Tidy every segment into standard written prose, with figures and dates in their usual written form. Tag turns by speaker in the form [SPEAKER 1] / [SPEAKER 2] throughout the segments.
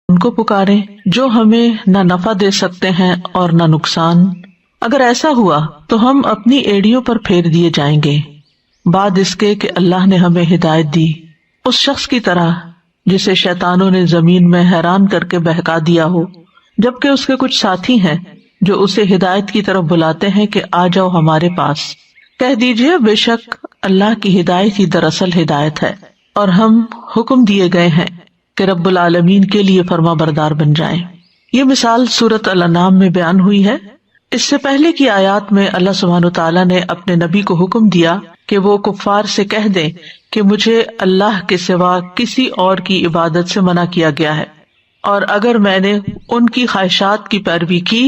[SPEAKER 1] ان کو پکاریں جو ہمیں نہ نفع دے سکتے ہیں اور نہ نقصان. اگر ایسا ہوا تو ہم اپنی ایڑیوں پر پھیر دیے جائیں گے بعد اس کے کہ اللہ نے ہمیں ہدایت دی، اس شخص کی طرح جسے شیطانوں نے زمین میں حیران کر کے بہکا دیا ہو، جبکہ اس کے کچھ ساتھی ہیں جو اسے ہدایت کی طرف بلاتے ہیں کہ آ جاؤ ہمارے پاس. کہہ دیجئے بے شک اللہ کی ہدایت ہی دراصل ہدایت ہے، اور ہم حکم دیے گئے ہیں کہ رب العالمین کے لیے فرما بردار بن جائیں. یہ مثال سورۃ الانعام میں بیان ہوئی ہے. اس سے پہلے کی آیات میں اللہ سبحانہ وتعالیٰ نے اپنے نبی کو حکم دیا کہ وہ کفار سے کہہ دیں کہ مجھے اللہ کے سوا کسی اور کی عبادت سے منع کیا گیا ہے، اور اگر میں نے ان کی خواہشات کی پیروی کی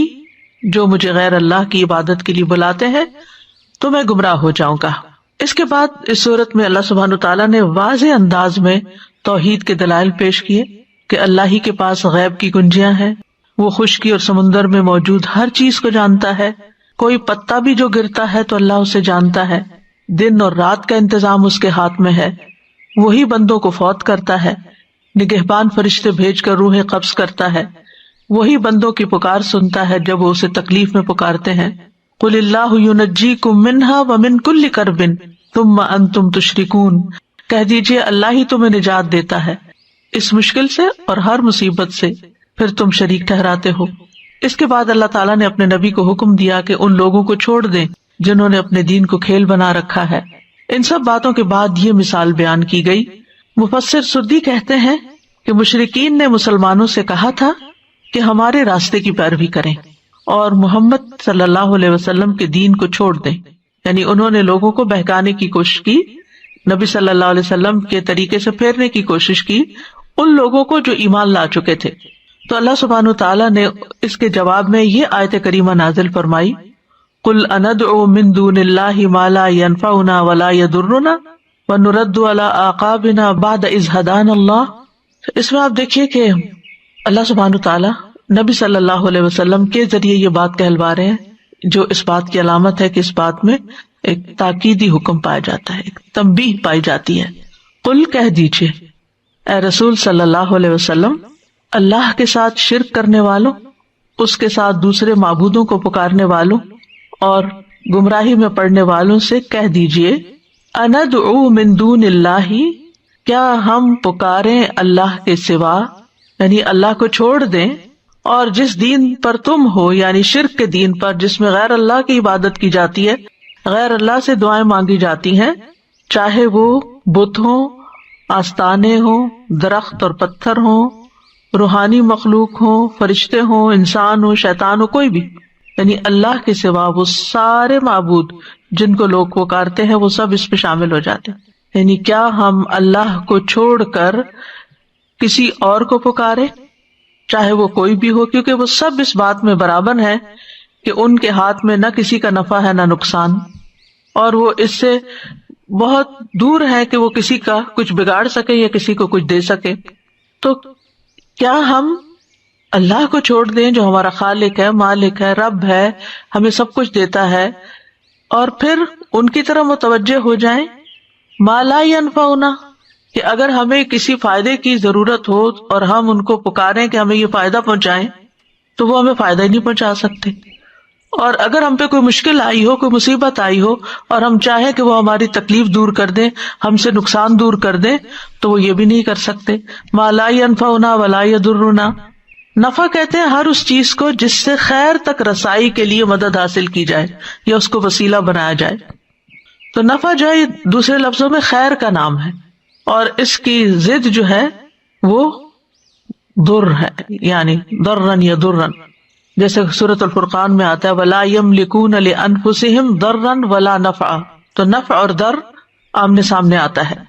[SPEAKER 1] جو مجھے غیر اللہ کی عبادت کے لیے بلاتے ہیں تو میں گمراہ ہو جاؤں گا. اس کے بعد اس صورت میں اللہ سبحانہ وتعالیٰ نے واضح انداز میں توحید کے دلائل پیش کیے کہ اللہ ہی کے پاس غیب کی کنجیاں ہیں، وہ خشکی اور سمندر میں موجود ہر چیز کو جانتا ہے. کوئی پتا بھی جو گرتا ہے تو اللہ اسے جانتا ہے. دن اور رات کا انتظام اس کے ہاتھ میں ہے. وہی بندوں کو فوت کرتا ہے، نگہبان فرشتے بھیج کر روحیں قبض کرتا ہے. وہی بندوں کی پکار سنتا ہے جب وہ اسے تکلیف میں پکارتے ہیں. قل اللہ ینجیکم منہا ومن کل کرب ثم انتم تشرکون. کہہ دیجئے اللہ ہی تمہیں نجات دیتا ہے اس مشکل سے اور ہر مصیبت سے، پھر تم شریک ٹھہراتے ہو. اس کے بعد اللہ تعالیٰ نے اپنے نبی کو حکم دیا کہ ان لوگوں کو چھوڑ دیں جنہوں نے اپنے دین کو کھیل بنا رکھا ہے. ان سب باتوں کے بعد یہ مثال بیان کی گئی. مفسر سدی کہتے ہیں کہ مشرکین نے مسلمانوں سے کہا تھا کہ ہمارے راستے کی پیروی کریں اور محمد صلی اللہ علیہ وسلم کے دین کو چھوڑ دیں. یعنی انہوں نے لوگوں کو بہکانے کی کوشش کی، نبی صلی اللہ علیہ وسلم کے طریقے سے پھیرنے کی کوشش کی ان لوگوں کو جو ایمان لا چکے تھے. تو اللہ سبحانہ تعالیٰ نے اس کے جواب میں یہ آیت کریمہ نازل فرمائی، قل اندعو من دون اللہ ما لا ينفعنا ولا يضرنا ونرد على اعقابنا بعد اذ هدانا اللہ. اس میں آپ دیکھیے کہ اللہ سبحانہ تعالیٰ نبی صلی اللہ علیہ وسلم کے ذریعے یہ بات کہلوا رہے ہیں، جو اس بات کی علامت ہے کہ اس بات میں ایک تاکیدی حکم پایا جاتا ہے، ایک تنبیہ پائی جاتی ہے. قل کہہ دیجئے اے رسول صلی اللہ علیہ وسلم، اللہ کے ساتھ شرک کرنے والوں، اس کے ساتھ دوسرے معبودوں کو پکارنے والوں اور گمراہی میں پڑنے والوں سے کہہ دیجئے اندعو من دون اللہ، کیا ہم پکاریں اللہ کے سوا، یعنی اللہ کو چھوڑ دیں اور جس دین پر تم ہو، یعنی شرک کے دین پر جس میں غیر اللہ کی عبادت کی جاتی ہے، غیر اللہ سے دعائیں مانگی جاتی ہیں، چاہے وہ بت ہوں، آستانے ہوں، درخت اور پتھر ہوں، روحانی مخلوق ہوں، فرشتے ہوں، انسان ہوں، شیطان ہو، کوئی بھی، یعنی اللہ کے سوا وہ سارے معبود جن کو لوگ پکارتے ہیں وہ سب اس پہ شامل ہو جاتے ہیں. یعنی کیا ہم اللہ کو چھوڑ کر کسی اور کو پکارے، چاہے وہ کوئی بھی ہو، کیونکہ وہ سب اس بات میں برابر ہیں کہ ان کے ہاتھ میں نہ کسی کا نفع ہے نہ نقصان، اور وہ اس سے بہت دور ہے کہ وہ کسی کا کچھ بگاڑ سکے یا کسی کو کچھ دے سکے. تو کیا ہم اللہ کو چھوڑ دیں جو ہمارا خالق ہے، مالک ہے، رب ہے، ہمیں سب کچھ دیتا ہے، اور پھر ان کی طرف متوجہ ہو جائیں ما لا ينفعنا، کہ اگر ہمیں کسی فائدے کی ضرورت ہو اور ہم ان کو پکاریں کہ ہمیں یہ فائدہ پہنچائیں تو وہ ہمیں فائدہ ہی نہیں پہنچا سکتے. اور اگر ہم پہ کوئی مشکل آئی ہو، کوئی مصیبت آئی ہو اور ہم چاہیں کہ وہ ہماری تکلیف دور کر دیں، ہم سے نقصان دور کر دیں، تو وہ یہ بھی نہیں کر سکتے. ما لا ينفعنا ولا يضرنا. نفع کہتے ہیں ہر اس چیز کو جس سے خیر تک رسائی کے لیے مدد حاصل کی جائے یا اس کو وسیلہ بنایا جائے. تو نفع جو ہے یہ دوسرے لفظوں میں خیر کا نام ہے، اور اس کی ضد جو ہے وہ ضر ہے، یعنی ضرن یا ضرن، جیسے سورۃ الفرقان میں آتا ہے وَلَا يَمْلِكُونَ لِأَنفُسِهِمْ ضَرًّا وَلَا نَفْعًا. تو نفع اور ضر آمنے سامنے آتا ہے،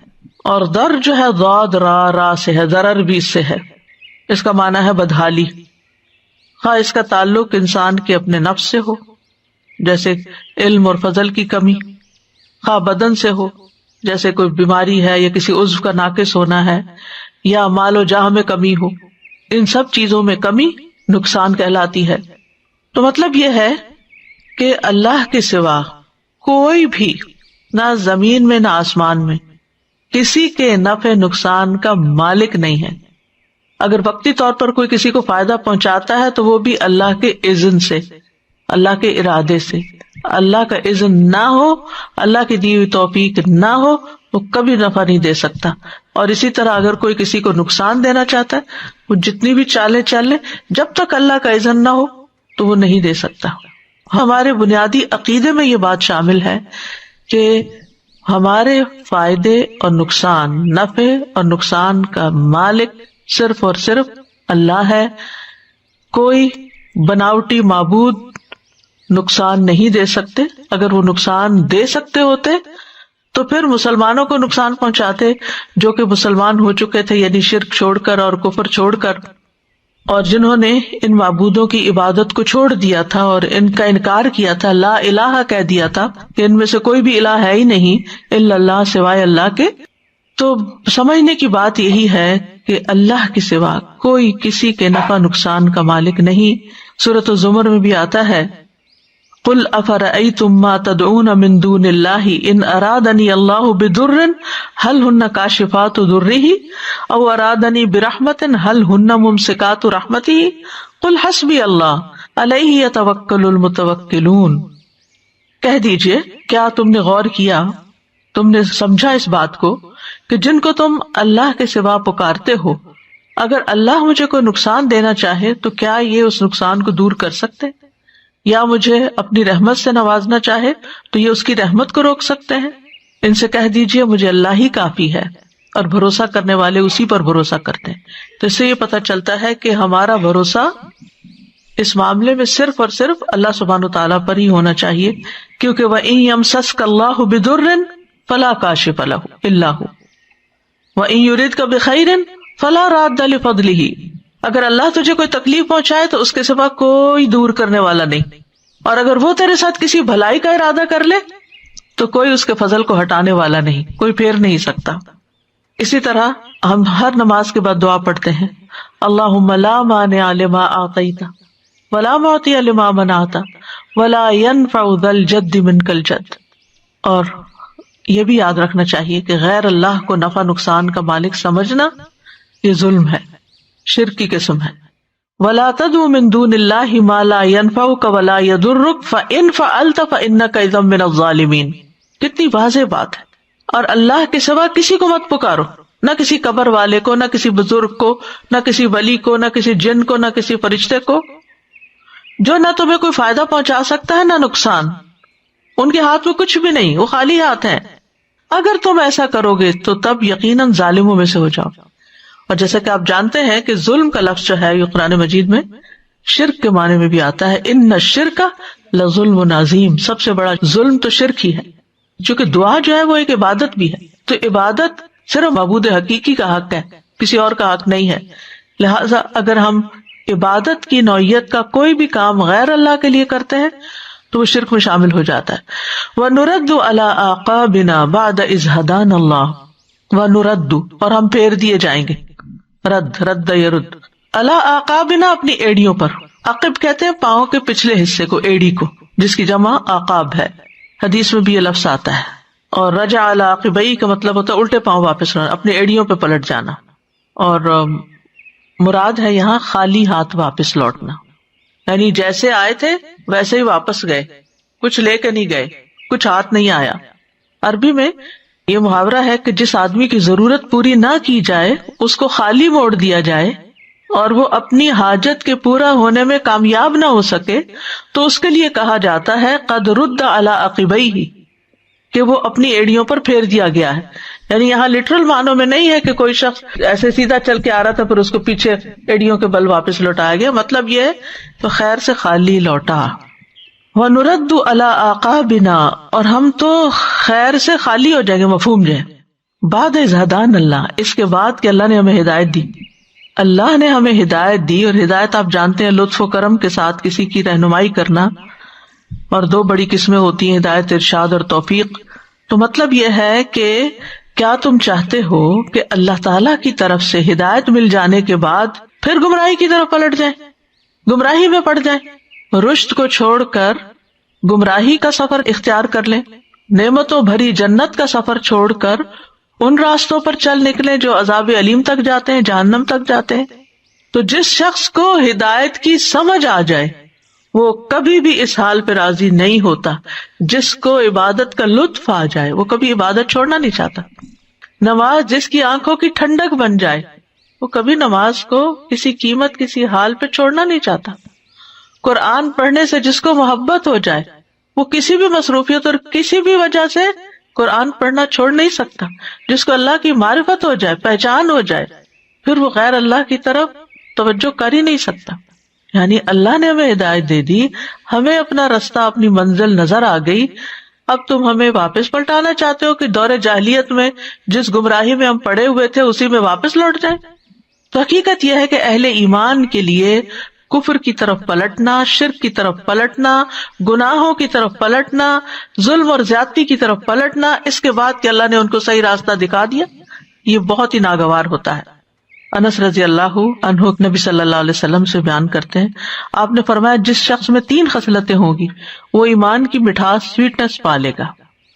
[SPEAKER 1] اور ضر جو ہے ضاد را سے ہے، ضرر بھی اس سے ہے. اس کا معنی ہے بدحالی، خواہ اس کا تعلق انسان کے اپنے نفس سے ہو جیسے علم اور فضل کی کمی، خواہ بدن سے ہو جیسے کوئی بیماری ہے یا کسی عضو کا ناقص ہونا ہے، یا مال و جاہ میں کمی ہو. ان سب چیزوں میں کمی نقصان کہلاتی ہے. تو مطلب یہ ہے کہ اللہ کے سوا کوئی بھی، نہ زمین میں نہ آسمان میں، کسی کے نفع نقصان کا مالک نہیں ہے. اگر وقتی طور پر کوئی کسی کو فائدہ پہنچاتا ہے تو وہ بھی اللہ کے اذن سے، اللہ کے ارادے سے. اللہ کا اذن نہ ہو، اللہ کی دی ہوئی توفیق نہ ہو، وہ کبھی نفع نہیں دے سکتا. اور اسی طرح اگر کوئی کسی کو نقصان دینا چاہتا ہے، وہ جتنی بھی چالیں چل لے، جب تک اللہ کا اذن نہ ہو تو وہ نہیں دے سکتا. ہمارے بنیادی عقیدے میں یہ بات شامل ہے کہ ہمارے فائدے اور نقصان، نفع اور نقصان کا مالک صرف اور صرف اللہ ہے. کوئی بناوٹی معبود نقصان نہیں دے سکتے. اگر وہ نقصان دے سکتے ہوتے تو پھر مسلمانوں کو نقصان پہنچاتے جو کہ مسلمان ہو چکے تھے، یعنی شرک چھوڑ کر اور کفر چھوڑ کر، اور جنہوں نے ان معبودوں کی عبادت کو چھوڑ دیا تھا اور ان کا انکار کیا تھا، لا الہ کہہ دیا تھا کہ ان میں سے کوئی بھی الہ ہے ہی نہیں الا اللہ، سوائے اللہ کے. تو سمجھنے کی بات یہی ہے کہ اللہ کے سوا کوئی کسی کے نفع نقصان کا مالک نہیں. سورۃ الزمر میں بھی آتا ہے، قل افرأيتم ما تدعون من دون الله ان ارادني الله بضر هل هن كاشفات ضره او ارادني برحمة هل هن ممسكات رحمته قل حسبي الله عليه يتوكل المتوكلون. کہہ دیجئے، کیا تم نے غور کیا، تم نے سمجھا اس بات کو کہ جن کو تم اللہ کے سوا پکارتے ہو، اگر اللہ مجھے کوئی نقصان دینا چاہے تو کیا یہ اس نقصان کو دور کر سکتے، یا مجھے اپنی رحمت سے نوازنا چاہے تو یہ اس کی رحمت کو روک سکتے ہیں؟ ان سے کہہ دیجئے مجھے اللہ ہی کافی ہے، اور بھروسہ کرنے والے اسی پر بھروسہ کرتے ہیں. تو اس سے یہ پتہ چلتا ہے کہ ہمارا بھروسہ اس معاملے میں صرف اور صرف اللہ سبحانہ وتعالیٰ پر ہی ہونا چاہیے، کیونکہ وَإِن يَمْسَسْكَ اللَّهُ بِضُرٍّ فَلَا كَاشِفَ لَهُ إِلَّا هُوَ وَإِن يُرِدْكَ بِخَيْرٍ فَلَا رَادَّ لِفَضْلِهِ. اگر اللہ تجھے کوئی تکلیف پہنچائے تو اس کے سوا کوئی دور کرنے والا نہیں، اور اگر وہ تیرے ساتھ کسی بھلائی کا ارادہ کر لے تو کوئی اس کے فضل کو ہٹانے والا نہیں، کوئی پھیر نہیں سکتا. اسی طرح ہم ہر نماز کے بعد دعا پڑھتے ہیں، اللہم لا مانع لما اعطیت ولا معطی لما منعت ولا ينفع ذا الجد منک الجد. اور یہ بھی یاد رکھنا چاہیے کہ غیر اللہ کو نفع نقصان کا مالک سمجھنا یہ ظلم ہے، شرک کی قسم ہے. وَلَا تَدْعُ مِن دُونِ اللَّهِ مَا لَا يَنفَعُكَ وَلَا يَضُرُّكَ فَإِن فَعَلْتَ فَإِنَّكَ إِذًا مِنَ الظَّالِمِينَ. کتنی واضح بات ہے. اور اللہ کے سوا کسی کو مت پکارو، نہ کسی قبر والے کو، نہ کسی بزرگ کو، نہ کسی ولی کو، نہ کسی جن کو، نہ کسی فرشتے کو، جو نہ تمہیں کوئی فائدہ پہنچا سکتا ہے نہ نقصان. ان کے ہاتھ میں کچھ بھی نہیں، وہ خالی ہاتھ ہیں. اگر تم ایسا کرو گے تو تب یقیناً ظالموں میں سے ہو جاؤ. اور جیسا کہ آپ جانتے ہیں کہ ظلم کا لفظ جو ہے یہ قرآن مجید میں شرک کے معنی میں بھی آتا ہے، ان الشرک لظلم عظیم. سب سے بڑا ظلم تو شرک ہی ہے، چونکہ دعا جو ہے وہ ایک عبادت بھی ہے. تو عبادت صرف معبود حقیقی کا حق ہے، کسی اور کا حق نہیں ہے. لہٰذا اگر ہم عبادت کی نوعیت کا کوئی بھی کام غیر اللہ کے لیے کرتے ہیں تو وہ شرک میں شامل ہو جاتا ہے. وَنُرَدُّ عَلَىٰ أَعْقَابِنَا بَعْدَ إِذْ هَدَانَ اللَّهُ وَنُرَدُّ، اور ہم پھیر دیے جائیں گے. رد یرد علی اعقابنا، اپنی ایڑیوں پر. عقب کہتے ہیں پاؤں کے پچھلے حصے کو، ایڑی کو، جس کی جمع عقاب ہے. حدیث میں بھی یہ لفظ آتا ہے. اور رجع علی عقبیہ کا مطلب ہوتا ہے الٹے پاؤں واپس لوٹنا، اپنی ایڑیوں پہ پلٹ جانا. اور مراد ہے یہاں خالی ہاتھ واپس لوٹنا، یعنی جیسے آئے تھے ویسے ہی واپس گئے، کچھ لے کے نہیں گئے، کچھ ہاتھ نہیں آیا. عربی میں یہ محاورہ ہے کہ جس آدمی کی ضرورت پوری نہ کی جائے اس کو خالی موڑ دیا جائے اور وہ اپنی حاجت کے پورا ہونے میں کامیاب نہ ہو سکے تو اس کے لیے کہا جاتا ہے قد رد علی عقبیہ، کہ وہ اپنی ایڑیوں پر پھیر دیا گیا ہے. یعنی یہاں لٹرل معنوں میں نہیں ہے کہ کوئی شخص ایسے سیدھا چل کے آ رہا تھا پھر اس کو پیچھے ایڑیوں کے بل واپس لوٹایا گیا. مطلب یہ ہے تو خیر سے خالی لوٹا. وَنُرَدُّ عَلَىٰ أَعْقَابِنَا، اور ہم تو خیر سے خالی ہو جائیں گے. مفہوم جو ہے بعد اذ ہدان اللہ، اس کے بعد کہ اللہ نے ہمیں ہدایت دی. اللہ نے ہمیں ہدایت دی، اور ہدایت آپ جانتے ہیں لطف و کرم کے ساتھ کسی کی رہنمائی کرنا. اور دو بڑی قسمیں ہوتی ہیں، ہدایت ارشاد اور توفیق. تو مطلب یہ ہے کہ کیا تم چاہتے ہو کہ اللہ تعالی کی طرف سے ہدایت مل جانے کے بعد پھر گمراہی کی طرف پلٹ جائیں، گمراہی میں پڑ جائیں، رشد کو چھوڑ کر گمراہی کا سفر اختیار کر لیں، نعمتوں بھری جنت کا سفر چھوڑ کر ان راستوں پر چل نکلیں جو عذاب علیم تک جاتے ہیں، جہنم تک جاتے ہیں؟ تو جس شخص کو ہدایت کی سمجھ آ جائے وہ کبھی بھی اس حال پہ راضی نہیں ہوتا. جس کو عبادت کا لطف آ جائے وہ کبھی عبادت چھوڑنا نہیں چاہتا. نماز جس کی آنکھوں کی ٹھنڈک بن جائے وہ کبھی نماز کو کسی قیمت کسی حال پہ چھوڑنا نہیں چاہتا. قرآن پڑھنے سے جس کو محبت ہو جائے وہ کسی بھی مصروفیت اور کسی بھی وجہ سے قرآن پڑھنا چھوڑ نہیں سکتا. جس کو اللہ کی معرفت ہو جائے، پہچان ہو جائے، پھر وہ غیر اللہ کی طرف توجہ کر ہی نہیں سکتا. یعنی اللہ نے ہمیں ہدایت دے دی، ہمیں اپنا رستہ اپنی منزل نظر آ گئی. اب تم ہمیں واپس پلٹانا چاہتے ہو کہ دور جاہلیت میں جس گمراہی میں ہم پڑے ہوئے تھے اسی میں واپس لوٹ جائیں. تو حقیقت یہ ہے کہ اہل ایمان کے لیے کفر کی طرف پلٹنا، شرک کی طرف پلٹنا، گناہوں کی طرف پلٹنا، ظلم اور زیادتی کی طرف پلٹنا، اس کے بعد کہ اللہ نے ان کو صحیح راستہ دکھا دیا، یہ بہت ہی ناگوار ہوتا ہے. انس رضی اللہ عنہ نبی صلی اللہ علیہ وسلم سے بیان کرتے ہیں، آپ نے فرمایا جس شخص میں 3 خصلتیں ہوں گی وہ ایمان کی مٹھاس، سویٹنس پالے گا.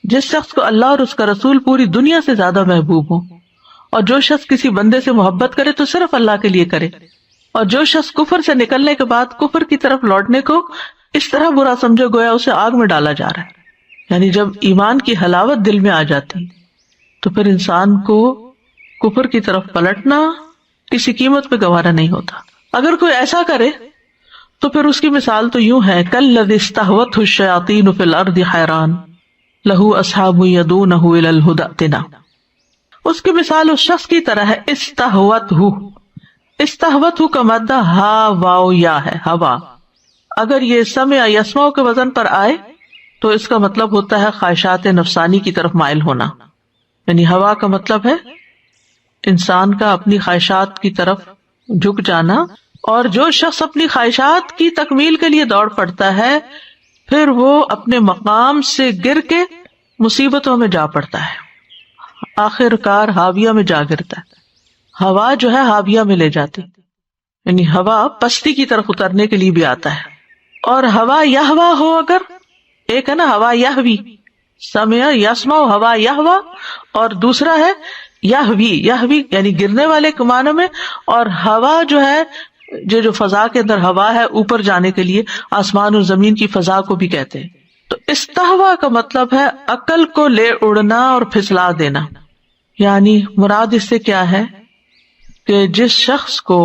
[SPEAKER 1] جس شخص کو اللہ اور اس کا رسول پوری دنیا سے زیادہ محبوب ہو، اور جو شخص کسی بندے سے محبت کرے تو صرف اللہ کے لیے کرے، اور جو شخص کفر سے نکلنے کے بعد کفر کی طرف لوٹنے کو اس طرح برا سمجھے گویا اسے آگ میں ڈالا جا رہا ہے. یعنی جب ایمان کی حلاوت دل میں آ جاتی تو پھر انسان کو کفر کی طرف پلٹنا کسی قیمت پہ گوارا نہیں ہوتا. اگر کوئی ایسا کرے تو پھر اس کی مثال تو یوں ہے، کالذی استہوتہ الشیاطین فی الارض حیران لہ اصحاب یدونہ الی الہدی ائتنا. اس کی مثال اس شخص کی طرح ہے، استہوتہ کا مادہ ہا واو یا ہے، ہوا. اگر یہ سمع یسمع کے وزن پر آئے تو اس کا مطلب ہوتا ہے خواہشات نفسانی کی طرف مائل ہونا. یعنی ہوا کا مطلب ہے انسان کا اپنی خواہشات کی طرف جھک جانا. اور جو شخص اپنی خواہشات کی تکمیل کے لیے دوڑ پڑتا ہے پھر وہ اپنے مقام سے گر کے مصیبتوں میں جا پڑتا ہے، آخر کار ہاویہ میں جا گرتا ہے. ہوا جو ہے ہاویہ میں لے جاتی، یعنی ہوا پستی کی طرف اترنے کے لیے بھی آتا ہے. اور ہوا یہوا ہو، اگر ایک ہے نا ہوا یہوی، سمع یسمع ہوا یہوا، اور دوسرا ہے یہوی یعنی گرنے والے کے معنی میں. اور ہوا جو ہے جو فضا کے اندر ہوا ہے اوپر جانے کے لیے، آسمان اور زمین کی فضا کو بھی کہتے ہیں. تو استہوا کا مطلب ہے عقل کو لے اڑنا اور پھسلا دینا. یعنی مراد اس سے کیا ہے کہ جس شخص کو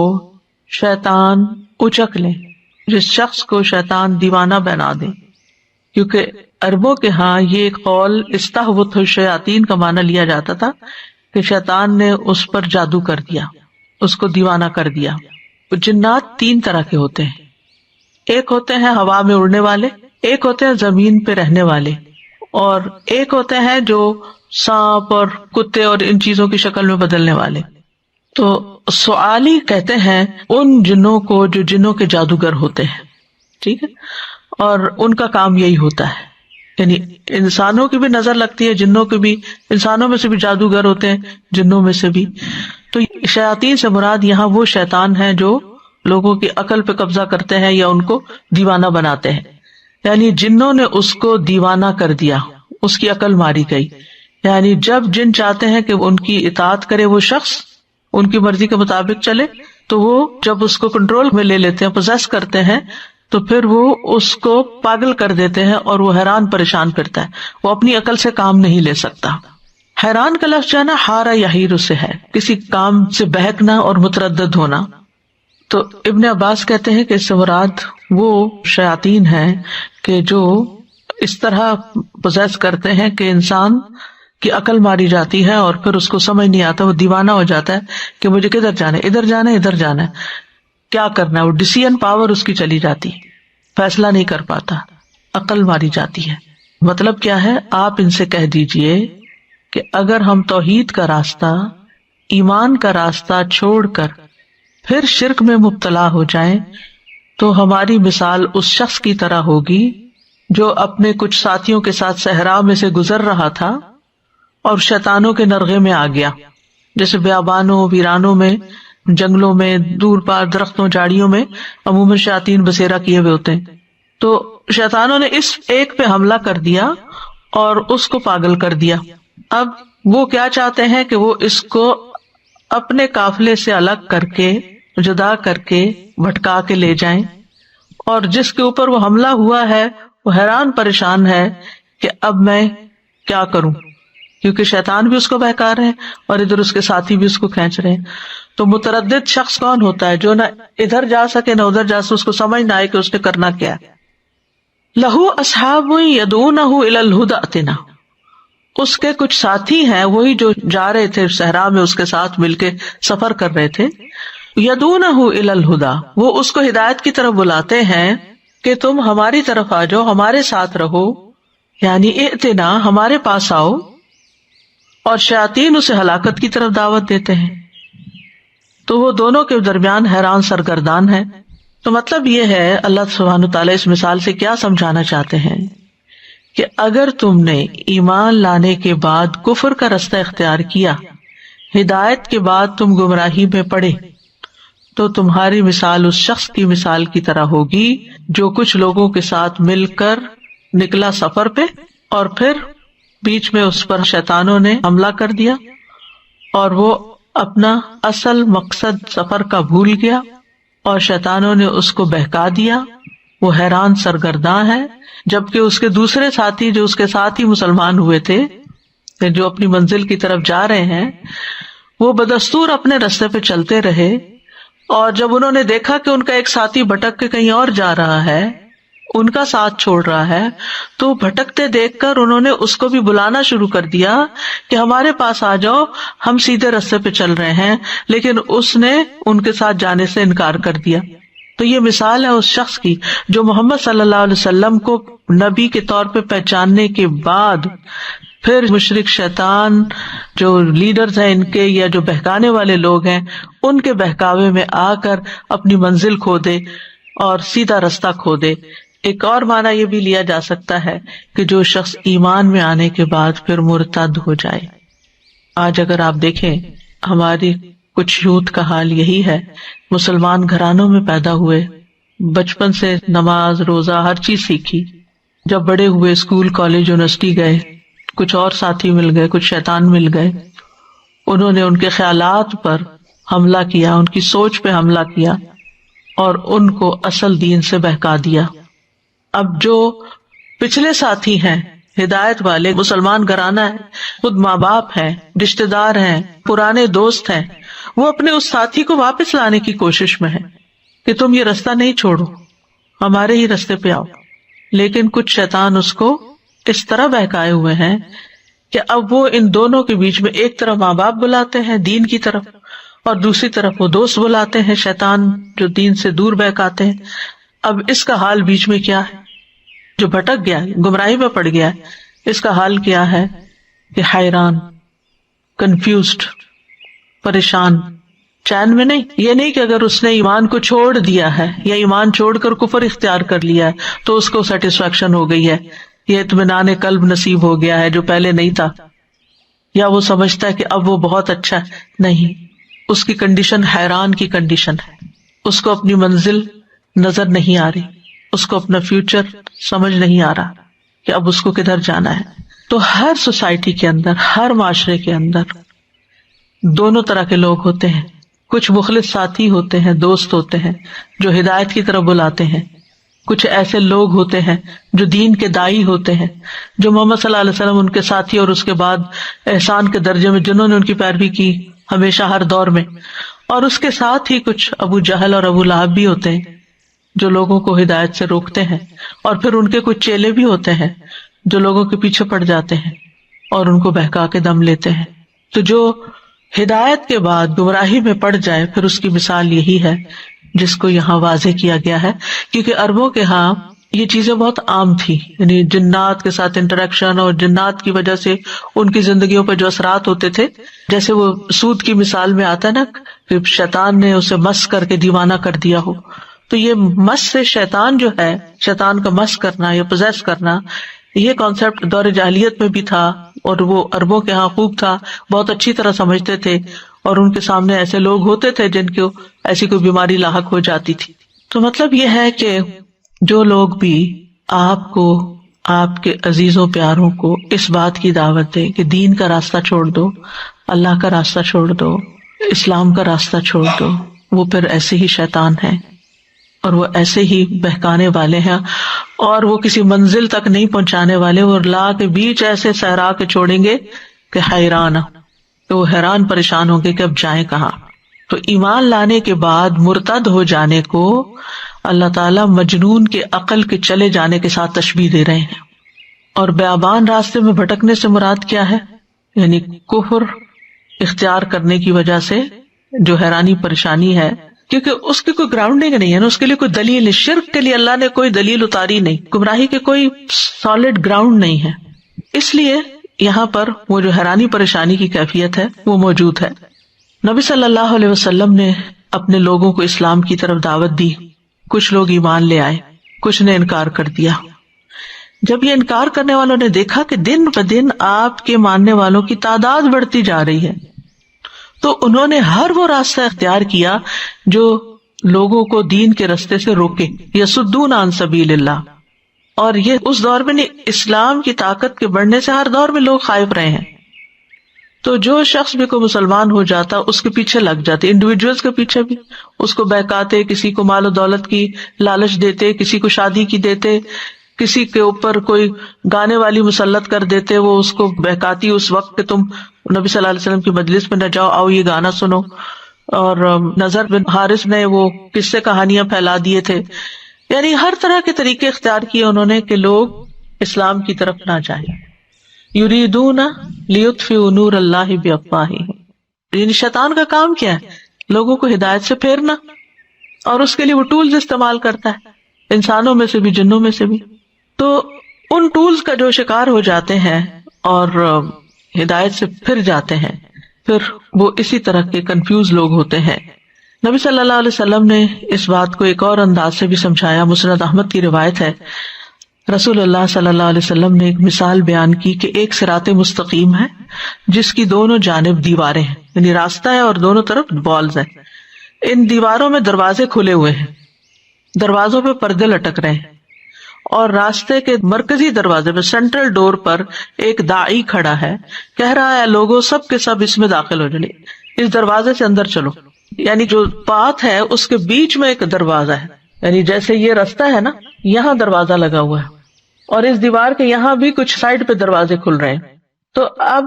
[SPEAKER 1] شیطان اچک لے، جس شخص کو شیطان دیوانہ بنا دے. کیونکہ عربوں کے ہاں یہ ایک قول استہوتہ الشیاطین کا معنی لیا جاتا تھا کہ شیطان نے اس پر جادو کر دیا، اس کو دیوانہ کر دیا. جنات 3 طرح کے ہوتے ہیں، ایک ہوتے ہیں ہوا میں اڑنے والے، ایک ہوتے ہیں زمین پہ رہنے والے، اور ایک ہوتے ہیں جو سانپ اور کتے اور ان چیزوں کی شکل میں بدلنے والے. تو سعالی کہتے ہیں ان جنوں کو جو جنوں کے جادوگر ہوتے ہیں، ٹھیک ہے، اور ان کا کام یہی ہوتا ہے. یعنی انسانوں کی بھی نظر لگتی ہے، جنوں کی بھی، انسانوں میں سے بھی جادوگر ہوتے ہیں، جنوں میں سے بھی. تو شیاطین سے مراد یہاں وہ شیطان ہیں جو لوگوں کی عقل پہ قبضہ کرتے ہیں یا ان کو دیوانہ بناتے ہیں. یعنی جنوں نے اس کو دیوانہ کر دیا، اس کی عقل ماری گئی. یعنی جب جن چاہتے ہیں کہ ان کی اطاعت کرے وہ شخص، ان کی مرضی کے مطابق چلے، تو وہ جب اس کو کنٹرول میں لے لیتے ہیں، پوزیس کرتے ہیں، تو پھر وہ اس کو پاگل کر دیتے ہیں اور وہ حیران پریشان پھرتا ہے، وہ اپنی عقل سے کام نہیں لے سکتا. حیران کا لفظ جو ہے نا حارہ یحیر سے ہے، کسی کام سے بہکنا اور متردد ہونا. تو ابن عباس کہتے ہیں کہ اس سے مراد وہ شیاطین ہیں کہ جو اس طرح پوزیس کرتے ہیں کہ انسان کی عقل ماری جاتی ہے اور پھر اس کو سمجھ نہیں آتا، وہ دیوانہ ہو جاتا ہے کہ مجھے کدھر جانا ہے، ادھر جانا ہے، ادھر جانا ہے، کیا کرنا ہے. وہ ڈیسیژن پاور اس کی چلی جاتی، فیصلہ نہیں کر پاتا، عقل ماری جاتی ہے. مطلب کیا ہے، آپ ان سے کہہ دیجئے کہ اگر ہم توحید کا راستہ، ایمان کا راستہ چھوڑ کر پھر شرک میں مبتلا ہو جائیں تو ہماری مثال اس شخص کی طرح ہوگی جو اپنے کچھ ساتھیوں کے ساتھ صحرا میں سے گزر رہا تھا اور شیطانوں کے نرغے میں آ گیا. جیسے بیابانوں، ویرانوں میں، جنگلوں میں، دور پار درختوں، جھاڑیوں میں عموماً شیاطین بسیرا کیے ہوئے ہوتے ہیں. تو شیطانوں نے اس ایک پہ حملہ کر دیا اور اس کو پاگل کر دیا. اب وہ کیا چاہتے ہیں کہ وہ اس کو اپنے قافلے سے الگ کر کے جدا کر کے بھٹکا کے لے جائیں، اور جس کے اوپر وہ حملہ ہوا ہے وہ حیران پریشان ہے کہ اب میں کیا کروں، کیونکہ شیطان بھی اس کو بہکا رہے ہیں اور ادھر اس کے ساتھی بھی اس کو کھینچ رہے ہیں۔ تو متردد شخص کون ہوتا ہے؟ جو نہ ادھر جا سکے نہ ادھر جا سکے، اس کو سمجھ نہ آئے کہ اس نے کرنا کیا ہے۔ لہو اصحاب یدعونہ الی الہدی ائتنا، اس کے کچھ ساتھی ہیں، وہی جو جا رہے تھے صحرا میں اس کے ساتھ مل کے سفر کر رہے تھے، یدعونہ الی الہدی، وہ اس کو ہدایت کی طرف بلاتے ہیں کہ تم ہماری طرف آ جاؤ، ہمارے ساتھ رہو، یعنی ائتنا، ہمارے پاس آؤ، اور شیاطین اسے ہلاکت کی طرف دعوت دیتے ہیں۔ تو وہ دونوں کے درمیان حیران سرگردان ہے۔ تو مطلب یہ ہے اللہ سبحانہ تعالیٰ اس مثال سے کیا سمجھانا چاہتے ہیں کہ اگر تم نے ایمان لانے کے بعد کفر کا رستہ اختیار کیا، ہدایت کے بعد تم گمراہی میں پڑے، تو تمہاری مثال اس شخص کی مثال کی طرح ہوگی جو کچھ لوگوں کے ساتھ مل کر نکلا سفر پہ، اور پھر بیچ میں اس پر شیطانوں نے حملہ کر دیا اور وہ اپنا اصل مقصد سفر کا بھول گیا، اور شیطانوں نے اس کو بہکا دیا، وہ حیران سرگرداں ہے، جبکہ اس کے دوسرے ساتھی جو اس کے ساتھ ہی مسلمان ہوئے تھے، جو اپنی منزل کی طرف جا رہے ہیں، وہ بدستور اپنے رستے پہ چلتے رہے، اور جب انہوں نے دیکھا کہ ان کا ایک ساتھی بھٹک کے کہیں اور جا رہا ہے، ان کا ساتھ چھوڑ رہا ہے، تو بھٹکتے دیکھ کر انہوں نے اس کو بھی بلانا شروع کر دیا کہ ہمارے پاس آ جاؤ، ہم سیدھے رستے پہ چل رہے ہیں، لیکن اس نے ان کے ساتھ جانے سے انکار کر دیا۔ تو یہ مثال ہے اس شخص کی جو محمد صلی اللہ علیہ وسلم کو نبی کے طور پہ پہچاننے کے بعد پھر مشرک شیطان جو لیڈرز ہیں ان کے، یا جو بہکانے والے لوگ ہیں، ان کے بہکاوے میں آ کر اپنی منزل کھو دے اور سیدھا رستہ کھو دے۔ ایک اور معنی یہ بھی لیا جا سکتا ہے کہ جو شخص ایمان میں آنے کے بعد پھر مرتد ہو جائے۔ آج اگر آپ دیکھیں ہماری کچھ یوتھ کا حال یہی ہے، مسلمان گھرانوں میں پیدا ہوئے، بچپن سے نماز روزہ ہر چیز سیکھی، جب بڑے ہوئے اسکول کالج یونیورسٹی گئے، کچھ اور ساتھی مل گئے، کچھ شیطان مل گئے، انہوں نے ان کے خیالات پر حملہ کیا، ان کی سوچ پہ حملہ کیا اور ان کو اصل دین سے بہکا دیا۔ اب جو پچھلے ساتھی ہیں ہدایت والے، مسلمان گھرانہ ہے، خود ماں باپ ہیں، رشتے دار ہیں، پرانے دوست ہیں، وہ اپنے اس ساتھی کو واپس لانے کی کوشش میں ہیں کہ تم یہ رستہ نہیں چھوڑو، ہمارے ہی رستے پہ آؤ، لیکن کچھ شیطان اس کو اس طرح بہکائے ہوئے ہیں کہ اب وہ ان دونوں کے بیچ میں ایک طرف ماں باپ بلاتے ہیں دین کی طرف، اور دوسری طرف وہ دوست بلاتے ہیں شیطان جو دین سے دور بہکاتے ہیں۔ اب اس کا حال بیچ میں کیا ہے؟ جو بھٹک گیا، گمراہی میں پڑ گیا، اس کا حال کیا ہے کہ حیران، کنفیوزڈ، پریشان، چین میں نہیں۔ یہ نہیں کہ اگر اس نے ایمان کو چھوڑ دیا ہے یا ایمان چھوڑ کر کفر اختیار کر لیا ہے تو اس کو سیٹسفیکشن ہو گئی ہے، یہ اطمینان قلب نصیب ہو گیا ہے جو پہلے نہیں تھا، یا وہ سمجھتا ہے کہ اب وہ بہت اچھا ہے۔ نہیں، اس کی کنڈیشن حیران کی کنڈیشن ہے، اس کو اپنی منزل نظر نہیں آ رہی، اس کو اپنا فیوچر سمجھ نہیں آ رہا کہ اب اس کو کدھر جانا ہے۔ تو ہر سوسائٹی کے اندر، ہر معاشرے کے اندر دونوں طرح کے لوگ ہوتے ہیں، کچھ مخلص ساتھی ہوتے ہیں، دوست ہوتے ہیں جو ہدایت کی طرف بلاتے ہیں، کچھ ایسے لوگ ہوتے ہیں جو دین کے دائی ہوتے ہیں، جو محمد صلی اللہ علیہ وسلم ان کے ساتھی اور اس کے بعد احسان کے درجے میں جنہوں نے ان کی پیروی کی ہمیشہ ہر دور میں، اور اس کے ساتھ ہی کچھ ابو جہل اور ابو لہب بھی ہوتے ہیں جو لوگوں کو ہدایت سے روکتے ہیں، اور پھر ان کے کچھ چیلے بھی ہوتے ہیں جو لوگوں کے پیچھے پڑ جاتے ہیں اور ان کو بہکا کے دم لیتے ہیں۔ تو جو ہدایت کے بعد گمراہی میں پڑ جائے پھر اس کی مثال یہی ہے جس کو یہاں واضح کیا گیا ہے، کیونکہ عربوں کے ہاں یہ چیزیں بہت عام تھی، یعنی جنات کے ساتھ انٹریکشن، اور جنات کی وجہ سے ان کی زندگیوں پر جو اثرات ہوتے تھے، جیسے وہ سود کی مثال میں آتا ہے نا کہ شیطان نے اسے مس کر کے دیوانہ کر دیا ہو، تو یہ مس سے شیطان جو ہے، شیطان کا مس کرنا یا پوزیس کرنا، یہ کانسیپٹ دور جاہلیت میں بھی تھا، اور وہ عربوں کے ہاں خوب تھا، بہت اچھی طرح سمجھتے تھے، اور ان کے سامنے ایسے لوگ ہوتے تھے جن کو ایسی کوئی بیماری لاحق ہو جاتی تھی۔ تو مطلب یہ ہے کہ جو لوگ بھی آپ کو، آپ کے عزیزوں پیاروں کو اس بات کی دعوت دے کہ دین کا راستہ چھوڑ دو، اللہ کا راستہ چھوڑ دو، اسلام کا راستہ چھوڑ دو، وہ پھر ایسے ہی شیطان ہیں اور وہ ایسے ہی بہکانے والے ہیں، اور وہ کسی منزل تک نہیں پہنچانے والے، وہ لا کے بیچ ایسے صحرا کے چھوڑیں گے کہ حیران، کہ وہ حیران پریشان ہوں گے کہ اب جائیں کہاں۔ تو ایمان لانے کے بعد مرتد ہو جانے کو اللہ تعالیٰ مجنون کے عقل کے چلے جانے کے ساتھ تشبیہ دے رہے ہیں۔ اور بیابان راستے میں بھٹکنے سے مراد کیا ہے؟ یعنی کفر اختیار کرنے کی وجہ سے جو حیرانی پریشانی ہے، کیونکہ اس کی کوئی گراؤنڈنگ نہیں ہے نا، اس کے لیے کوئی دلیل نہیں، شرک کے لیے اللہ نے کوئی دلیل اتاری نہیں، گمراہی کے کوئی سالڈ گراؤنڈ نہیں ہے، اس لیے یہاں پر وہ جو حیرانی پریشانی کی کیفیت ہے وہ موجود ہے۔ نبی صلی اللہ علیہ وسلم نے اپنے لوگوں کو اسلام کی طرف دعوت دی، کچھ لوگ ایمان لے آئے، کچھ نے انکار کر دیا۔ جب یہ انکار کرنے والوں نے دیکھا کہ دن بہ دن آپ کے ماننے والوں کی تعداد بڑھتی جا رہی ہے، تو انہوں نے ہر وہ راستہ اختیار کیا جو لوگوں کو دین کے راستے سے روکے، یصدون عن سبیل اللہ۔ اور یہ اس دور میں نہیں، اسلام کی طاقت کے بڑھنے سے ہر دور میں لوگ خائف رہے ہیں، تو جو شخص بھی کوئی مسلمان ہو جاتا اس کے پیچھے لگ جاتے، انڈیویجولز کے پیچھے بھی، اس کو بہکاتے، کسی کو مال و دولت کی لالچ دیتے، کسی کو شادی کی دیتے، کسی کے اوپر کوئی گانے والی مسلط کر دیتے، وہ اس کو بہکاتی اس وقت کہ تم نبی صلی اللہ علیہ وسلم کی مجلس میں نہ جاؤ، آؤ یہ گانا سنو۔ اور نظر بن حارث نے وہ قصے کہانیاں پھیلا دیے تھے، یعنی ہر طرح کے طریقے اختیار کیے انہوں نے کہ لوگ اسلام کی طرف نہ جائیں۔ یریدون لیطفئوا نور اللہ بافواہہم، یعنی شیطان کا کام کیا ہے؟ لوگوں کو ہدایت سے پھیرنا، اور اس کے لیے وہ ٹولز استعمال کرتا ہے، انسانوں میں سے بھی جنوں میں سے بھی۔ تو ان ٹولز کا جو شکار ہو جاتے ہیں اور ہدایت سے پھر جاتے ہیں، پھر وہ اسی طرح کے کنفیوز لوگ ہوتے ہیں۔ نبی صلی اللہ علیہ وسلم نے اس بات کو ایک اور انداز سے بھی سمجھایا۔ مسند احمد کی روایت ہے، رسول اللہ صلی اللہ علیہ وسلم نے ایک مثال بیان کی کہ ایک صراط مستقیم ہے جس کی دونوں جانب دیواریں ہیں، یعنی راستہ ہے اور دونوں طرف والز ہیں۔ ان دیواروں میں دروازے کھلے ہوئے ہیں، دروازوں پہ پردے لٹک رہے ہیں، اور راستے کے مرکزی دروازے پہ سینٹرل ڈور پر ایک داعی کھڑا ہے، کہہ رہا ہے لوگوں سب کے سب اس میں داخل ہو جائیں، اس دروازے سے اندر چلو۔ یعنی جو پاتھ ہے اس کے بیچ میں ایک دروازہ ہے، یعنی جیسے یہ راستہ ہے نا، یہاں دروازہ لگا ہوا ہے، اور اس دیوار کے یہاں بھی کچھ سائڈ پہ دروازے کھل رہے ہیں۔ تو اب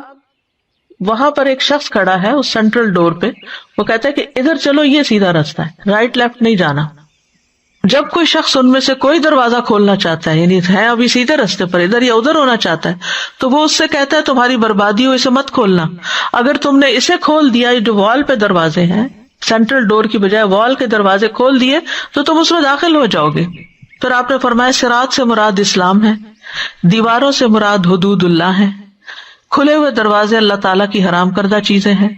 [SPEAKER 1] وہاں پر ایک شخص کھڑا ہے اس سینٹرل ڈور پہ، وہ کہتا ہے کہ ادھر چلو، یہ سیدھا راستہ ہے، رائٹ لیفٹ نہیں جانا۔ جب کوئی شخص ان میں سے کوئی دروازہ کھولنا چاہتا ہے، یعنی ہے ابھی سیدھے راستے پر، ادھر یا ادھر ہونا چاہتا ہے، تو وہ اس سے کہتا ہے تمہاری بربادی ہو، اسے مت کھولنا۔ اگر تم نے اسے کھول دیا، جو وال پہ دروازے ہیں، سینٹرل ڈور کی بجائے وال کے دروازے کھول دیے، تو تم اس میں داخل ہو جاؤ گے۔ پھر آپ نے فرمایا صراط سے مراد اسلام ہے، دیواروں سے مراد حدود اللہ ہے، کھلے ہوئے دروازے اللہ تعالیٰ کی حرام کردہ چیزیں ہیں،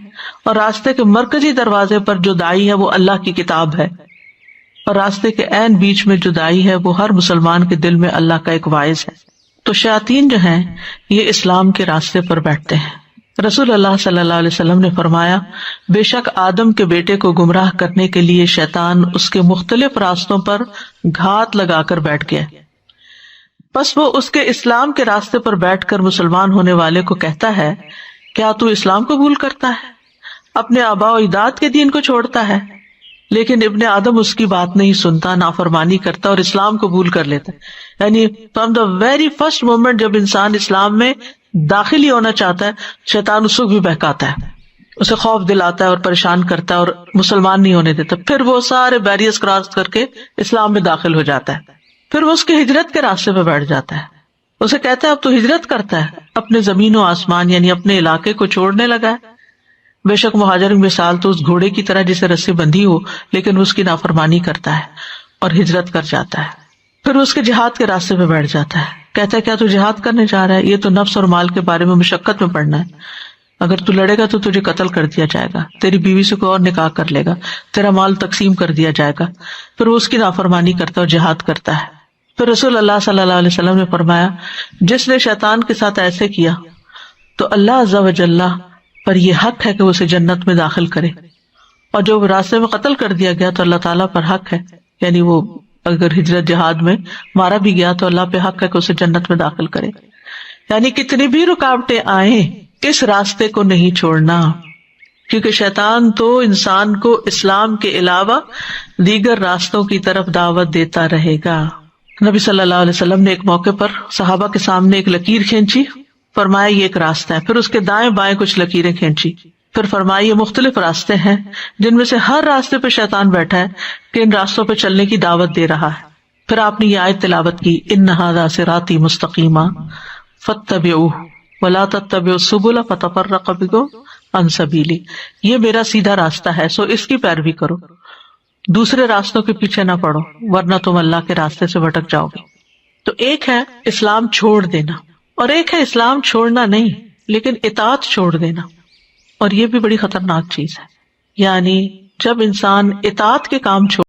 [SPEAKER 1] اور راستے کے مرکزی دروازے پر جو داعی ہے وہ اللہ کی کتاب ہے، اور راستے کے عین بیچ میں جو داعی ہے وہ ہر مسلمان کے دل میں اللہ کا ایک واعظ ہے۔ تو شیاطین جو ہیں یہ اسلام کے راستے پر بیٹھتے ہیں۔ رسول اللہ صلی اللہ علیہ وسلم نے فرمایا، بے شک آدم کے بیٹے کو گمراہ کرنے کے لیے شیطان اس کے مختلف راستوں پر گھات لگا کر بیٹھ گیا، بس وہ اس کے اسلام کے راستے پر بیٹھ کر مسلمان ہونے والے کو کہتا ہے، کیا تو اسلام قبول کرتا ہے، اپنے آباء و اجداد کے دین کو چھوڑتا ہے؟ لیکن ابن آدم اس کی بات نہیں سنتا، نافرمانی کرتا اور اسلام قبول کر لیتا ہے۔ یعنی from the very first moment جب انسان اسلام میں داخل ہی ہونا چاہتا ہے، شیطان اس کو بھی بہکاتا ہے، اسے خوف دلاتا ہے اور پریشان کرتا ہے اور مسلمان نہیں ہونے دیتا۔ پھر وہ سارے بیریئرز کراس کر کے اسلام میں داخل ہو جاتا ہے، پھر وہ اس کی ہجرت کے راستے پہ بیٹھ جاتا ہے، اسے کہتا ہے اب تو ہجرت کرتا ہے، اپنے زمین و آسمان یعنی اپنے علاقے کو چھوڑنے لگا ہے۔ بے شک مہاجر کی مثال تو اس گھوڑے کی طرح جسے رسی بندھی ہو لیکن اس کی نافرمانی کرتا ہے اور ہجرت کر جاتا ہے، پھر اس کے جہاد کے راستے پہ بیٹھ جاتا ہے، کہتا ہے کیا تو جہاد کرنے جا رہا ہے؟ یہ تو نفس اور مال کے بارے میں مشقت میں پڑنا ہے، اگر تو لڑے گا تو تجھے قتل کر دیا جائے گا، تیری بیوی سے کوئی اور نکاح کر لے گا، تیرا مال تقسیم کر دیا جائے گا۔ پھر وہ اس کی نافرمانی کرتا ہے اور جہاد کرتا ہے۔ پھر رسول اللہ صلی اللہ علیہ وسلم نے فرمایا، جس نے شیطان کے ساتھ ایسے کیا تو اللہ عز و جل پر یہ حق ہے کہ وہ اسے جنت میں داخل کرے، اور جو راستے میں قتل کر دیا گیا تو اللہ تعالیٰ پر حق ہے، یعنی وہ اگر ہجرت جہاد میں مارا بھی گیا تو اللہ پہ حق ہے کہ اسے جنت میں داخل کرے۔ یعنی کتنی بھی رکاوٹیں آئیں اس راستے کو نہیں چھوڑنا، کیونکہ شیطان تو انسان کو اسلام کے علاوہ دیگر راستوں کی طرف دعوت دیتا رہے گا۔ نبی صلی اللہ علیہ وسلم نے ایک موقع پر صحابہ کے سامنے ایک لکیر کھینچی، فرمایا یہ ایک راستہ ہے، پھر اس کے دائیں بائیں کچھ لکیریں کھینچی، پھر فرمایا یہ مختلف راستے ہیں جن میں سے ہر راستے پہ شیطان بیٹھا ہے کہ ان راستوں پہ چلنے کی دعوت دے رہا ہے۔ پھر آپ نے یہ آیت تلاوت کی، ان ھذا صراطی مستقیما فاتبعوہ ولا تتبعوا السبل فتفرق بکم عن سبیلی، یہ میرا سیدھا راستہ ہے سو اس کی پیروی کرو، دوسرے راستوں کے پیچھے نہ پڑو ورنہ تم اللہ کے راستے سے بھٹک جاؤ گے۔ تو ایک ہے اسلام چھوڑ دینا اور ایک ہے اسلام چھوڑنا نہیں لیکن اطاعت چھوڑ دینا، اور یہ بھی بڑی خطرناک چیز ہے۔ یعنی جب انسان اطاعت کے کام چھوڑ